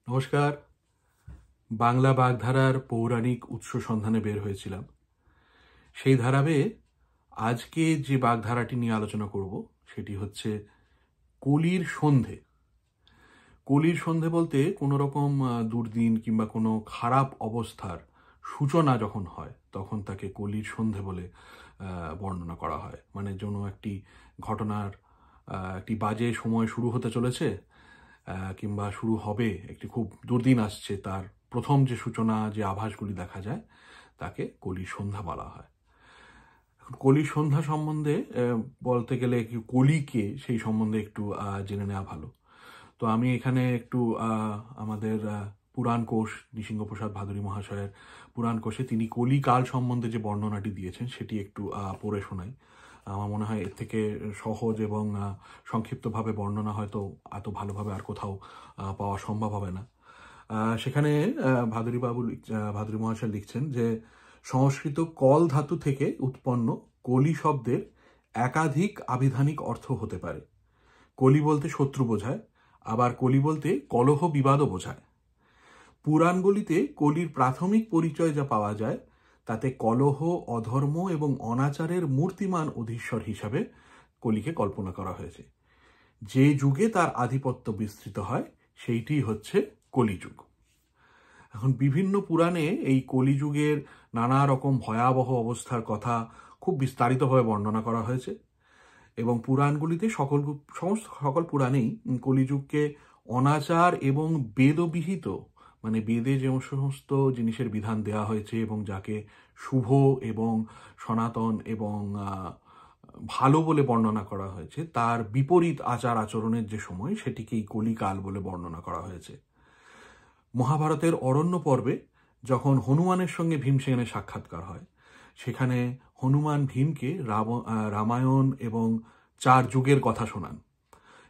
নমস্কার। বাংলা বাগধারার পৌরাণিক উৎস সন্ধানে বের হয়েছিলাম। সেই ধারাবে আজকে যে বাগধারাটি নিয়ে আলোচনা করব সেটি হচ্ছে কলির সন্ধে। কলির সন্ধে বলতে কোনো রকম দুর্দিন কিংবা কোনো খারাপ অবস্থার সূচনা যখন হয় তখন তাকে কলির সন্ধে বলে বর্ণনা করা হয়। মানে যেন একটি ঘটনার একটি বাজে সময় শুরু হতে চলেছে কিংবা শুরু হবে, একটি খুব দুর্দিন আসছে, তার প্রথম যে সূচনা, যে আভাসগুলি দেখা যায় তাকে কলির সন্ধ্যা বলা হয়। এখন কলির সন্ধ্যা সম্বন্ধে বলতে গেলে কলিকে সেই সম্বন্ধে একটু জেনে নেওয়া ভালো। তো আমি এখানে একটু আমাদের পুরাণ কোষ, নৃসিংহপ্রসাদ ভাদুরী মহাশয়ের পুরাণ কোষে তিনি কলিকাল সম্বন্ধে যে বর্ণনাটি দিয়েছেন সেটি একটু পড়ে শোনাই। আমার মনে হয় এর থেকে সহজ এবং সংক্ষিপ্তভাবে বর্ণনা হয়তো এত ভালোভাবে আর কোথাও পাওয়া সম্ভব হবে না। সেখানে ভাদুরী মহাশয় লিখছেন যে সংস্কৃত কল ধাতু থেকে উৎপন্ন কলি শব্দের একাধিক আবিধানিক অর্থ হতে পারে। কলি বলতে শত্রু বোঝায়, আবার কলি বলতে কলহ বিবাদও বোঝায়। পুরাণগুলিতে কলির প্রাথমিক পরিচয় যা পাওয়া যায় তাতে কলহ, অধর্ম এবং অনাচারের মূর্তিমান অধীশ্বর হিসাবে কলিকে কল্পনা করা হয়েছে। যে যুগে তার আধিপত্য বিস্তৃত হয় সেইটি হচ্ছে কলিযুগ। এখন বিভিন্ন পুরাণে এই কলিযুগের নানা রকম ভয়াবহ অবস্থার কথা খুব বিস্তারিতভাবে বর্ণনা করা হয়েছে এবং পুরাণগুলিতে সকল পুরাণেই কলিযুগকে অনাচার এবং বেদবিহিত, মানে বেদে যে সমস্ত জিনিসের বিধান দেওয়া হয়েছে এবং যাকে শুভ এবং সনাতন এবং ভালো বলে বর্ণনা করা হয়েছে, তার বিপরীত আচার আচরণের যে সময় সেটিকেই কলিকাল বলে বর্ণনা করা হয়েছে। মহাভারতের অরণ্য পর্বে যখন হনুমানের সঙ্গে ভীমসেনের সাক্ষাৎকার হয়, সেখানে হনুমান ভীমকে রামায়ণ এবং 4 যুগের কথা শোনান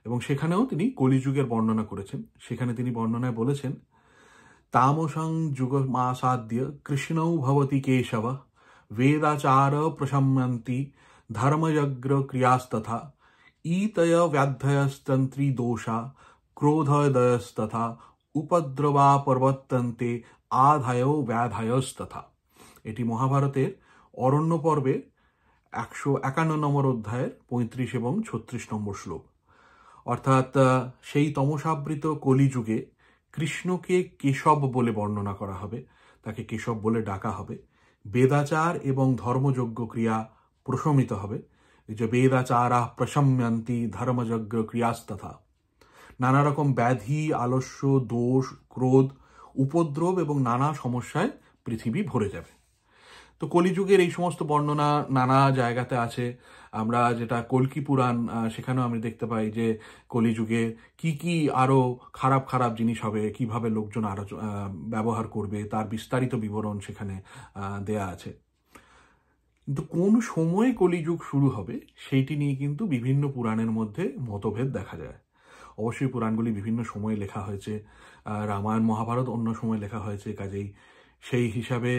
এবং সেখানেও তিনি কলিযুগের বর্ণনা করেছেন। সেখানে তিনি বর্ণনায় বলেছেন, তামসং যুগমাসাদ্য কৃষ্ণৌ ভবতি কেশব বেদাচার প্রশম্যন্তি ধর্মযজ্ঞ ক্রিয়াস্তথা ইতয় ব্যাধ্যয়স্তন্ত্রী দোষা ক্রোধদয়স্তথা উপদ্রবা প্রবর্তন্তে আধায় ব্যাধায়স্তথা। এটি মহাভারতের অরণ্য পর্বে 151 নম্বর অধ্যায়ের 35 এবং 36 নম্বর শ্লোক। অর্থাৎ সেই তমসাবৃত কলিযুগে কৃষ্ণকে কেশব বলে বর্ণনা করা হবে, তাকে কেশব বলে ডাকা হবে। বেদাচার এবং ধর্মযজ্ঞ ক্রিয়া প্রশমিত হবে, যে বেদাচারা প্রশম্যন্তি ধর্মযজ্ঞ ক্রিয়াস্তথা। নানা রকম ব্যাধি, আলস্য, দোষ, ক্রোধ, উপদ্রব এবং নানা সমস্যায় পৃথিবী ভরে যাবে। তো কলিযুগের এই সমস্ত বর্ণনা নানা জায়গাতে আছে। আমরা যেটা কল্কি পুরাণ, সেখানেও আমি দেখতে পাই যে কলিযুগে কি কি আরো খারাপ খারাপ জিনিস হবে, কিভাবে লোকজন আরো ব্যবহার করবে, তার বিস্তারিত বিবরণ সেখানে দেয়া আছে। কিন্তু কোন সময়ে কলিযুগ শুরু হবে সেইটি নিয়ে কিন্তু বিভিন্ন পুরাণের মধ্যে মতভেদ দেখা যায়। অবশ্যই পুরাণগুলি বিভিন্ন সময়ে লেখা হয়েছে, রামায়ণ মহাভারত অন্য সময় লেখা হয়েছে, কাজেই সেই হিসাবে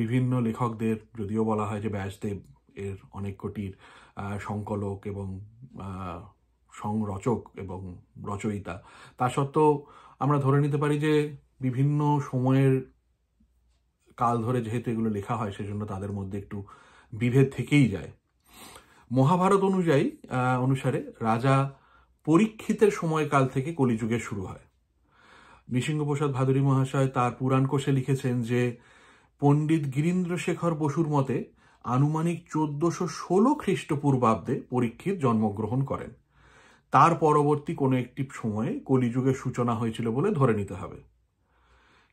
বিভিন্ন লেখকদের, যদিও বলা হয় যে ব্যাসদেব এর অনেক কোটির সংকলক এবং সংরচক এবং রচয়িতা, তা সত্ত্বেও আমরা ধরে নিতে পারি যে বিভিন্ন সময়ের কাল ধরে যেহেতু এগুলো লেখা হয় সেজন্য তাদের মধ্যে একটু বিভেদ থেকেই যায়। মহাভারত অনুসারে রাজা পরীক্ষিতের সময়কাল থেকে কলিযুগের শুরু হয়। নৃসিংহপ্রসাদ ভাদুরী মহাশয় তার পুরাণ কোষে লিখেছেন যে পণ্ডিত গিরীন্দ্রশেখর বসুর মতে আনুমানিক 1416 খ্রিস্টপূর্বাব্দে পরীক্ষিত জন্মগ্রহণ করেন। তার পরবর্তী কোনো একটি সময়ে কলিযুগের সূচনা হয়েছিল বলে ধরে নিতে হবে।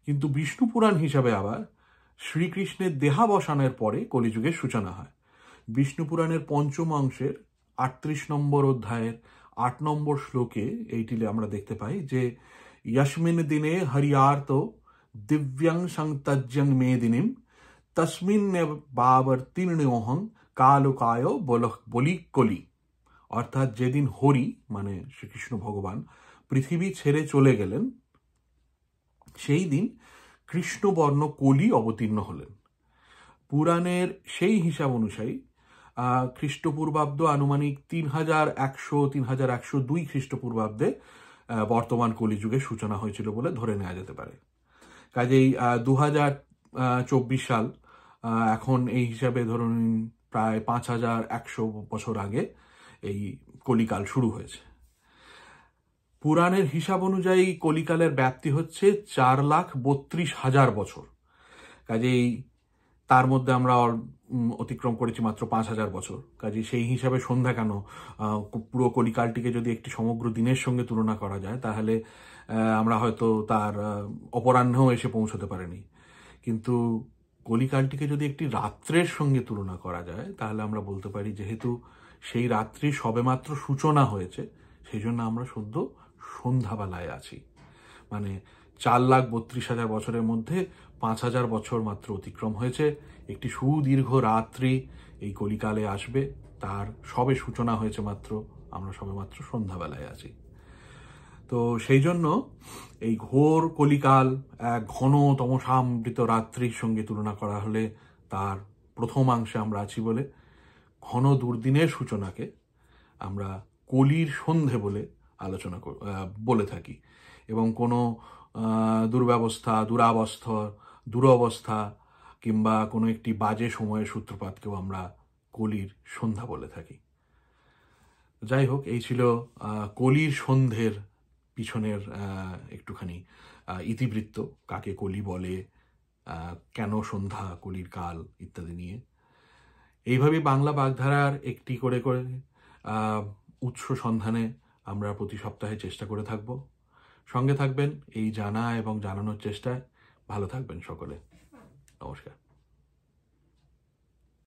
কিন্তু বিষ্ণু পুরাণ হিসাবে আবার শ্রীকৃষ্ণের দেহাবসানের পরে কলিযুগের সূচনা হয়। বিষ্ণু পুরাণের পঞ্চম অংশের 38 নম্বর অধ্যায়ের 8 নম্বর শ্লোকে এইটি আমরা দেখতে পাই যে यस्मिन् दिने हरियार्तो दिव्यं संतज्यं मेदिनीं तस्मिन्नेव बावर्तिर्ण्योहं कालुकाय বলি কলি। অর্থাৎ যেদিন হরি, মানে শ্রীকৃষ্ণ ভগবান, পৃথিবী ছেড়ে চলে গেলেন, সেই দিন কৃষ্ণবর্ণ কলি অবতীর্ণ হলেন। পুরাণের সেই হিসাব অনুযায়ী খ্রিস্টপূর্বাব্দ আনুমানিক 3100-3102 খ্রিস্টপূর্বাব্দে বর্তমান কলিযুগের সূচনা হয়েছিল বলে ধরে নেওয়া যেতে পারে। কাজেই 2024 সাল, এখন এই হিসাবে ধরুন প্রায় 5100 বছর আগে এই কলিকাল শুরু হয়েছে। পুরাণের হিসাব অনুযায়ী কলিকালের ব্যাপ্তি হচ্ছে 4,32,000 বছর। কাজেই তার মধ্যে আমরা অতিক্রম করেছি মাত্র 5,000 বছর। কাজেই সেই হিসাবে সন্ধ্যা কেন, পুরো কলিকালটিকে যদি একটি সমগ্র দিনের সঙ্গে তুলনা করা যায় তাহলে আমরা হয়তো তার অপরাহ্নেও এসে পৌঁছতে পারিনি। কিন্তু কলিকালটিকে যদি একটি রাত্রের সঙ্গে তুলনা করা যায় তাহলে আমরা বলতে পারি যেহেতু সেই রাত্রি সবেমাত্র সূচনা হয়েছে, সেই জন্য আমরা শুদ্ধ সন্ধ্যাবেলায় আছি। মানে 4,32,000 বছরের মধ্যে 5,000 বছর মাত্র অতিক্রম হয়েছে। একটি সুদীর্ঘ রাত্রি এই কলিকালে আসবে, তার সবে সূচনা হয়েছে মাত্র, আমরা সবে মাত্র সন্ধ্যাবেলায় আছি। তো সেই জন্য এই ঘোর কলিকাল এক ঘন তমসামৃত রাত্রির সঙ্গে তুলনা করা হলে তার প্রথমাংশে আমরা আছি বলে ঘন দুর্দিনের সূচনাকে আমরা কলির সন্ধে বলে বলে থাকি। এবং কোনো দুরবস্থা কিংবা কোনো একটি বাজে সময়ের সূত্রপাতকেও আমরা কলির সন্ধ্যা বলে থাকি। যাই হোক, এই ছিল কলির সন্ধ্যের পিছনের একটুখানি ইতিবৃত্ত, কাকে কলি বলে, কেন সন্ধ্যা, কলির কাল ইত্যাদি নিয়ে। এইভাবে বাংলা বাগধারার একটি করে করে উৎস সন্ধানে আমরা প্রতি সপ্তাহে চেষ্টা করে থাকব। সঙ্গে থাকবেন এই জানা এবং জানানোর চেষ্টায়। ভালো থাকবেন সকলে। নমস্কার।